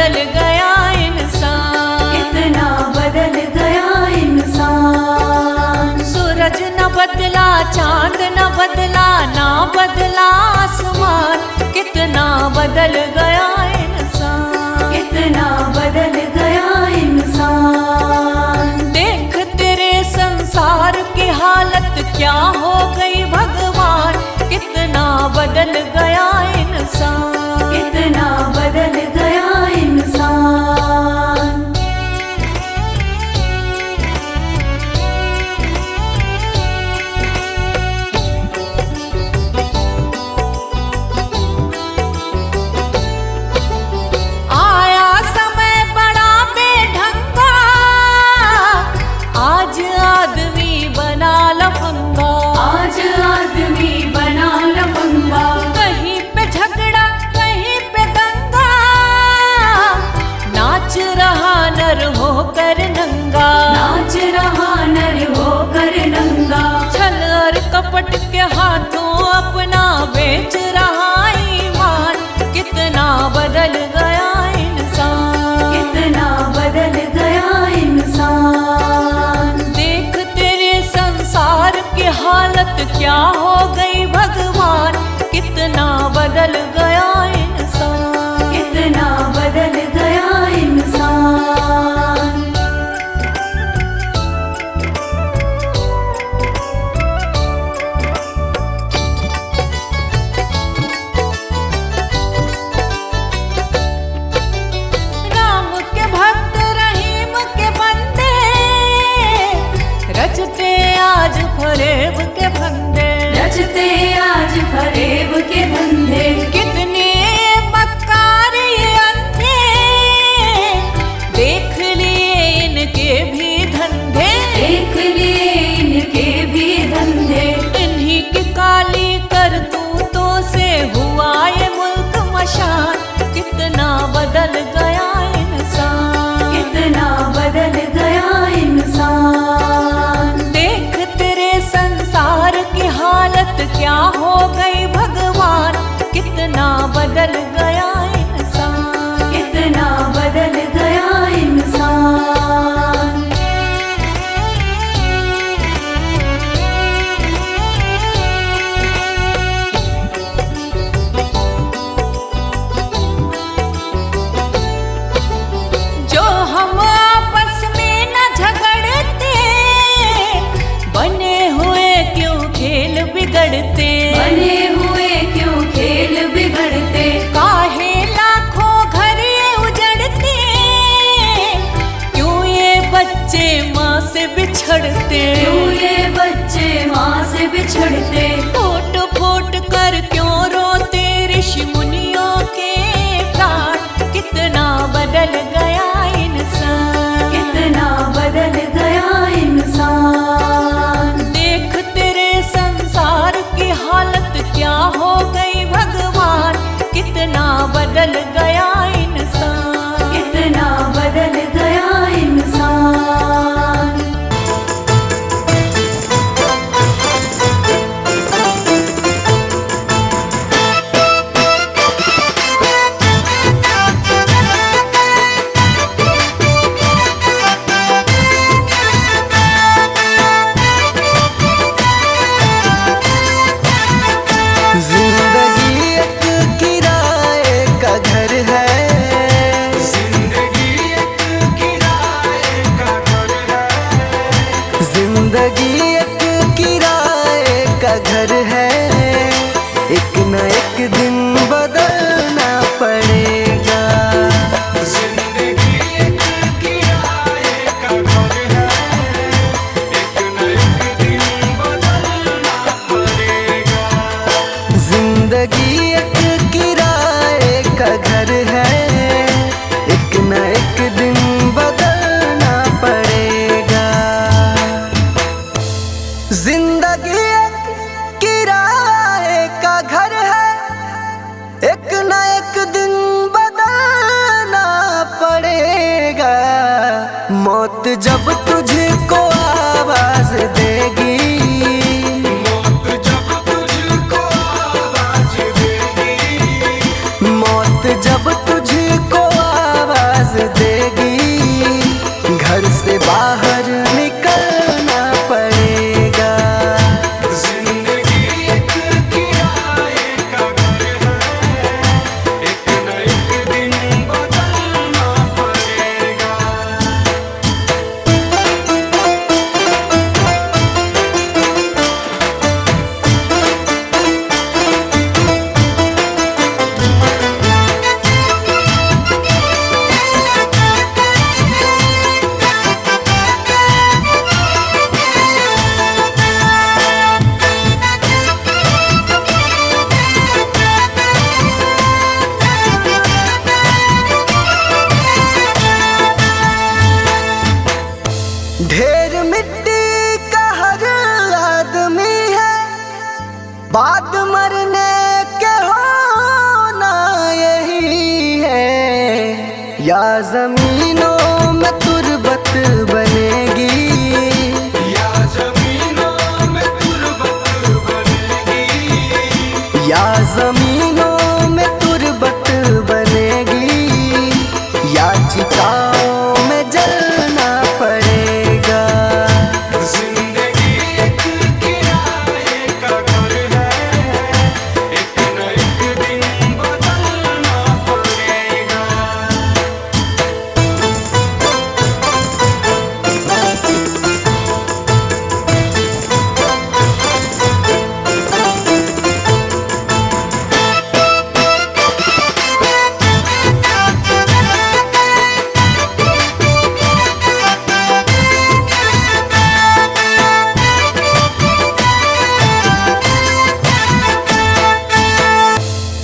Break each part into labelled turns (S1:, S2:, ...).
S1: बदल गया इंसान,
S2: कितना बदल गया इंसान।
S1: सूरज न बदला, चांद न बदला, ना बदला आसमान, कितना बदल गया इंसान,
S2: कितना बदल गया इंसान।
S1: देख तेरे संसार की हालत क्या हो गई भगवान, कितना बदल गया इंसान,
S2: कितना बदल गया इंसान।
S1: आया समय बड़ा बेढंगा, आज आदमी बना लफंगा,
S2: आज आदमी बना लफंगा।
S1: कहीं पे झगड़ा कहीं पे दंगा, नाच रहा नर होकर नंगा,
S2: नाच रहा नर होकर नंगा।
S1: छल और कपट के हाथों अपना बेच रहा ईमान, कितना बदल गया इंसान,
S2: कितना बदल गया इंसान।
S1: देख तेरे संसार की हालत क्या हो गई भगवान, कितना बदल गया इंसान,
S2: कितना बदल गया इंसान।
S1: राम के भक्त रहीम के बंदे, रचते आज फरेब के फंदे,
S2: रचते आज फरेब के धंधे।
S1: कितने मक्कार ये अंधे, देख लिए इनके भी धंधे,
S2: देख लिए इनके भी धंधे।
S1: इन्हीं की काली करतूतों से हुआ ये मुल्क मशान, कितना बदल गया इंसान,
S2: कितना बदल गया इंसान।
S1: देख तेरे संसार की हालत क्या हो गई भगवान, कितना बदल गया इंसान,
S2: कितना बदल गया इंसान।
S1: जो हम आपस में न झगड़ते, बने हुए क्यों खेल बिगड़ते,
S2: बने हुए क्यों खेल बिगड़ते।
S1: काहे लाखों घर ये उजड़ते, क्यों ये बच्चे माँ से बिछड़ते,
S2: क्यों ये बच्चे माँ से बिछड़ते।
S1: फूट फूट कर क्यों रोते ऋषि मुनियों के प्राण, कितना बदल गया इंसान,
S2: कितना बदल गया इंसान।
S1: देख तेरे संसार की हालत क्या हो गई भगवान, कितना बदल गया इंसान,
S2: कितना बदल गया इंसान।
S3: जिंदगी एक किराए का घर है, जिंदगी एक किराए का घर है, जिंदगी एक किराए का घर है, एक न एक दिन बदलना पड़ेगा। जिंदगी एक किराए का घर है, एक न एक दिन बदलना पड़ेगा। जिंदगी एक किराए का घर है, एक न एक दिन बदलना पड़ेगा। जिंदगी एक किराए का घर है, एक न एक दिन बदलना पड़ेगा। मौत जब तुझको आवाज देगी, मौत जब तुझको आवाज देगी, मौत जब तुझको आवाज या जमीनों में तुरबत बनेगी,
S4: या जमीनों में तुरबत बनेगी,
S3: या जमीनों में तुरबत बनेगी, या चिताओं में जलना पड़ेगा।
S4: जिंदगी एक किराए का घर है, एक न एक दिन बदलना पड़ेगा।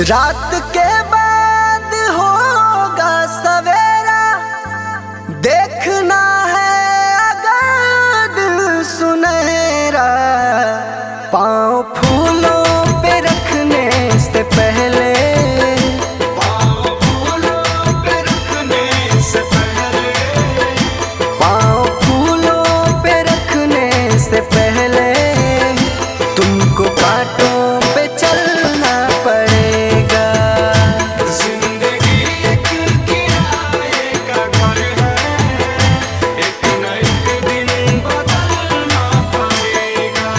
S3: रात के बाद होगा सवेरा, देखना है अगर दिल सुनहरा। पाँव फूलों पे रखने से पहले,
S4: पाँव फूलों पे रखने से पहले,
S3: पाँव फूलों पे रखने से पहले तुमको कांटों पे चलना पड़ेगा।
S4: जिंदगी एक किराए का घर है, एक न एक दिन बदलना पड़ेगा।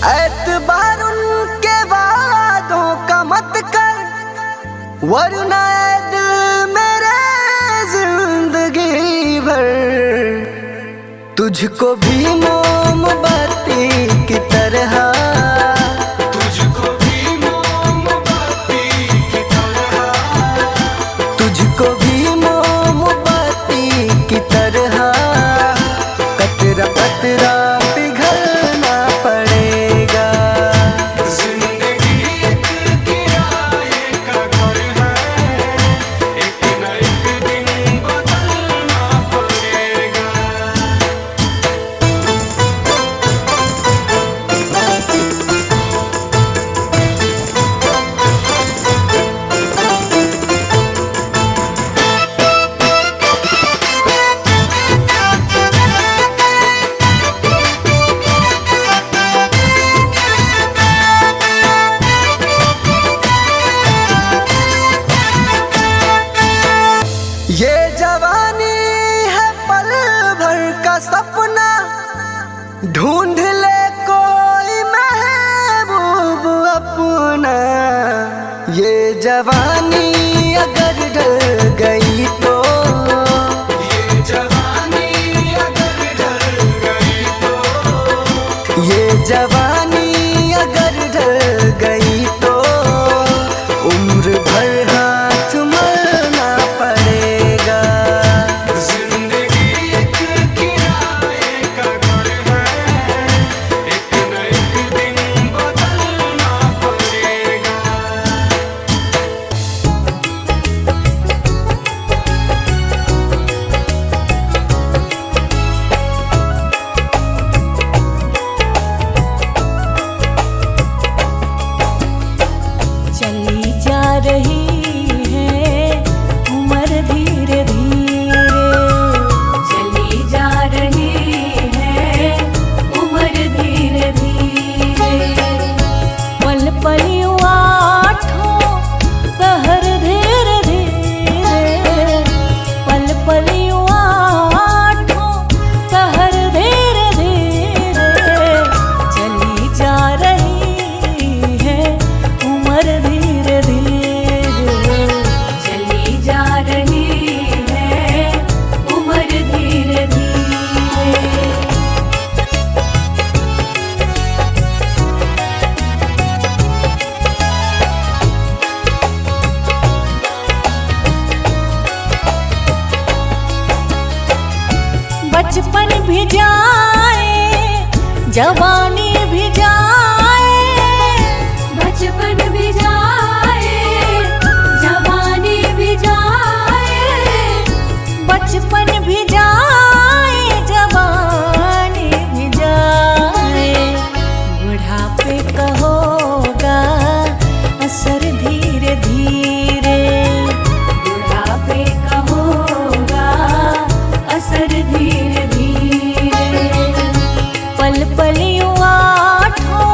S3: एतबार उनके वादों का मत कर, वरना ऐ दिल मेरे जिंदगी भर तुझको भी मोमबत्ती की तरह,
S4: तुझको भी मोमबत्ती की तरह,
S3: तुझको भी मोमबत्ती की तरह कतरा कतरा पिघलना पड़ेगा।
S4: जिंदगी एक किराए का घर है, एक न एक दिन बदलना पड़ेगा।
S3: ये जवानी है पल भर का सपना, ढूंढ ले कोई महबूब अपना। ये जवानी अगर ढल गई तो,
S4: ये जवानी अगर ढल गई तो,
S3: ये जवानी अगर ढल गई तो उम्र भर हाथ मलना पड़ेगा।
S4: जिंदगी एक किराए का घर है, एक न एक दिन बदलना पड़ेगा।
S1: जवानी भी जाए,
S2: बचपन भी जाए, जवानी भी जाए,
S1: बचपन भी जाए, जवानी भी जाए। बुढ़ापे का होगा असर धीरे धीरे,
S2: बुढ़ापे का होगा असर धीरे धीरे।
S1: पल पल यूं आठों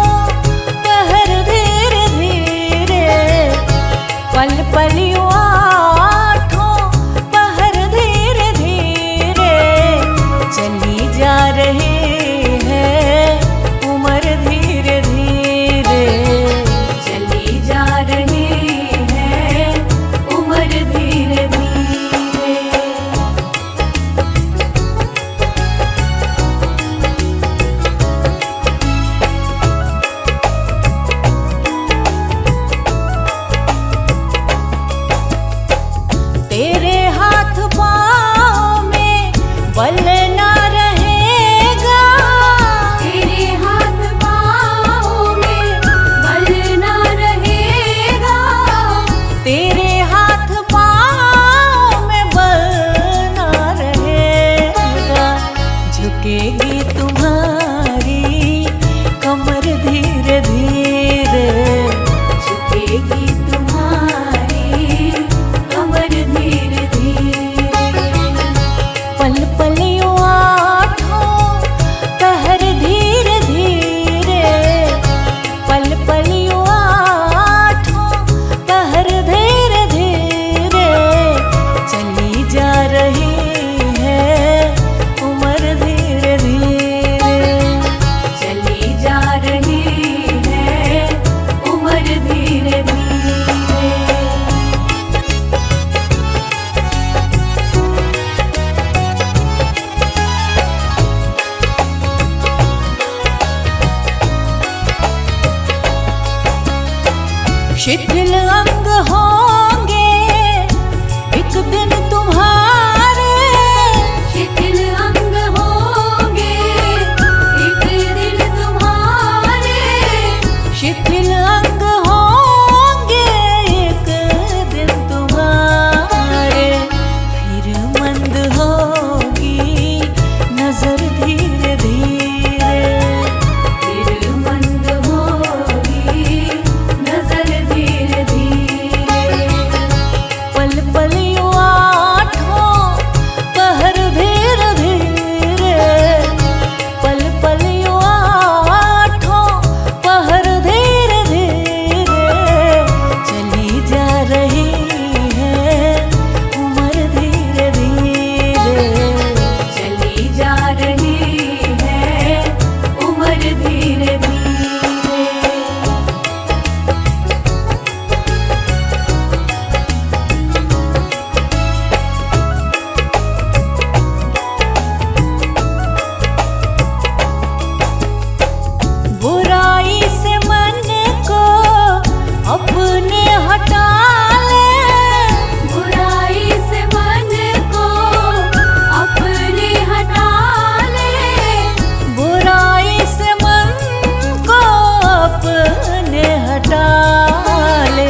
S1: पहर धीरे धीरे, पल पल यूं आठों पहर धीरे धीरे। चली जा रही है उम्र धीरे धीरे,
S2: चली जा रही है उम्र धीरे धीरे।
S1: तेरे हाथ पाँव में बल ना रहेगा,
S2: तेरे हाथ पाँव में बल ना रहेगा,
S1: तेरे हाथ पाँव में बल ना रहेगा। झुकेगी तुम्हारी कमर धीरे धीरे,
S2: झुकेगी तुम्हारी कमर धीरे धीरे।
S1: पल पल यूं आठों पहर धीरे धीरे, पल पल यूं आठों पहर धीरे धीरे। चली जा रही है उम्र धीरे धीरे,
S2: चली जा रही है उम्र धीरे धीरे।
S1: शिथिल अंग होंगे एक दिन तुम्हारे,
S2: शिथिल अंग होंगे एक दिन तुम्हारे,
S1: शिथिल अंग होंगे एक दिन तुम्हारे। फिर मंद होगी नजर धीरे धीरे,
S2: फिर मंद होगी नजर धीरे धीरे।
S1: पल पल यूं आठों पहर धीरे धीरे, पल पल यूं आठों पहर धीरे धीरे। चली जा रही है उम्र धीरे धीरे,
S2: चली जा रही है उम्र धीरे धीरे।
S1: बुराई से मन को अपने हटा ले,
S2: बुराई से मन को अपने हटा ले,
S1: बुराई से मन को अपने हटा ले।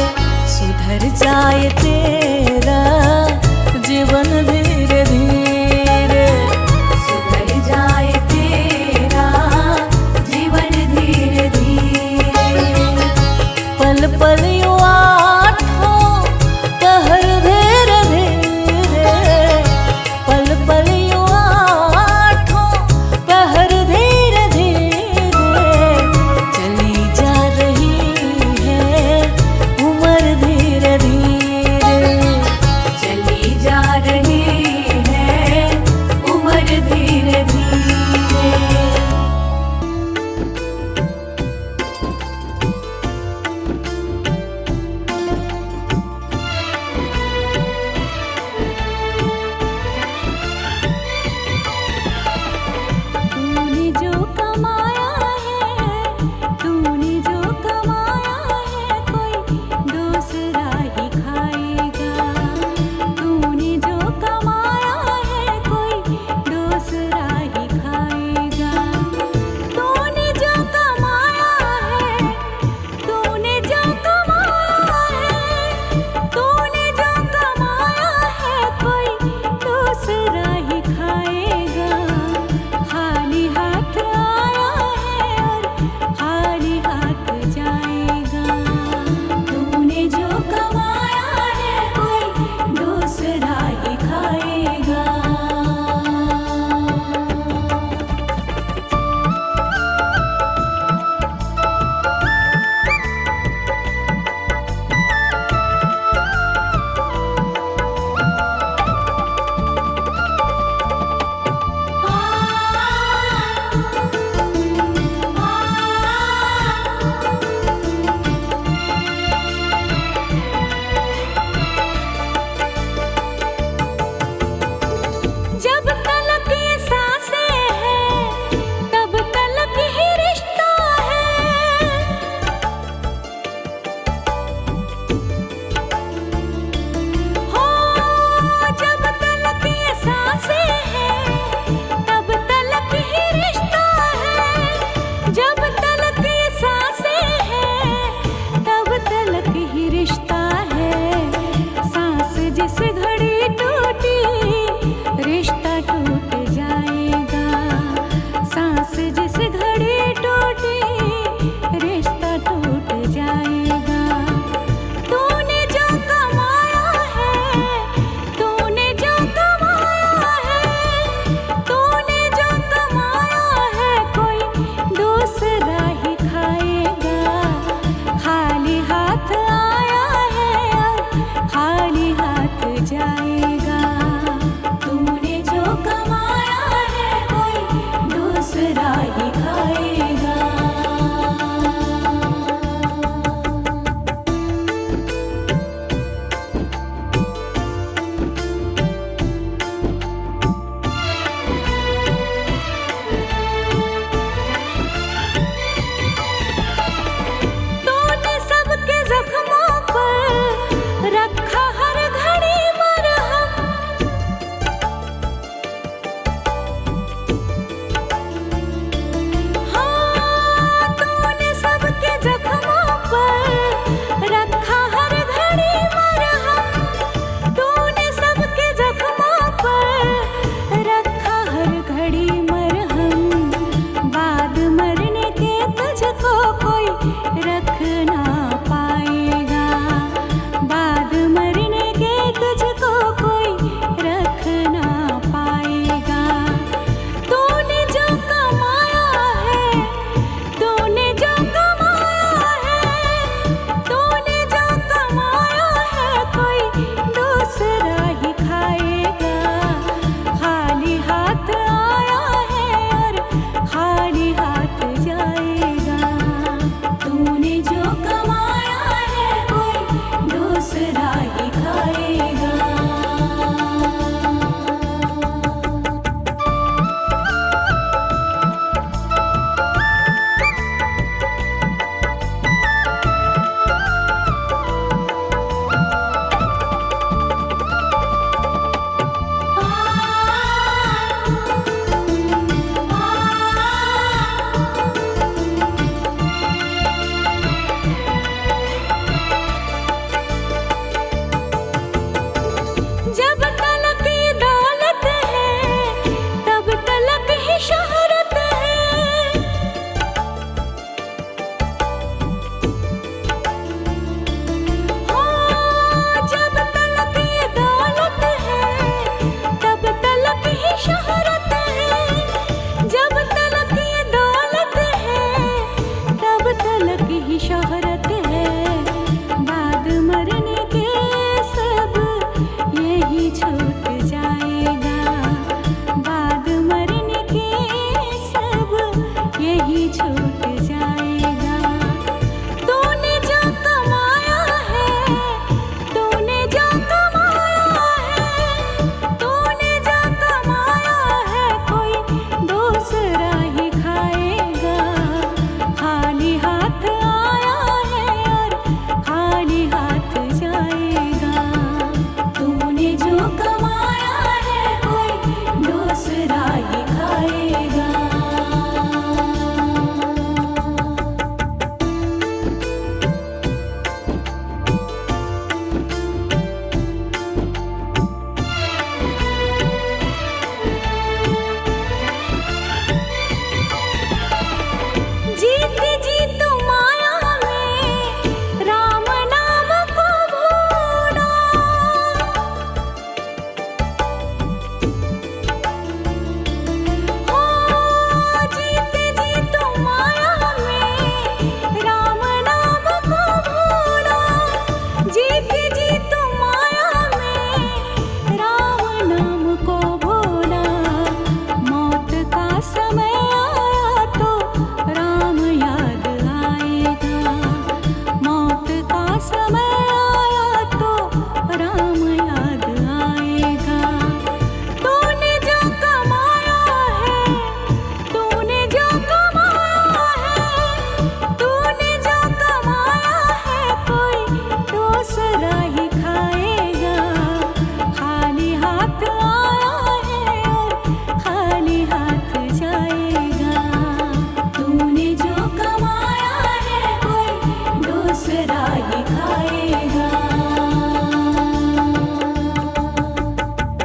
S1: सुधर जाए तेरा जीवन धीरे धीरे,
S2: सुधर जाए तेरा जीवन धीरे धीरे।
S1: पल पल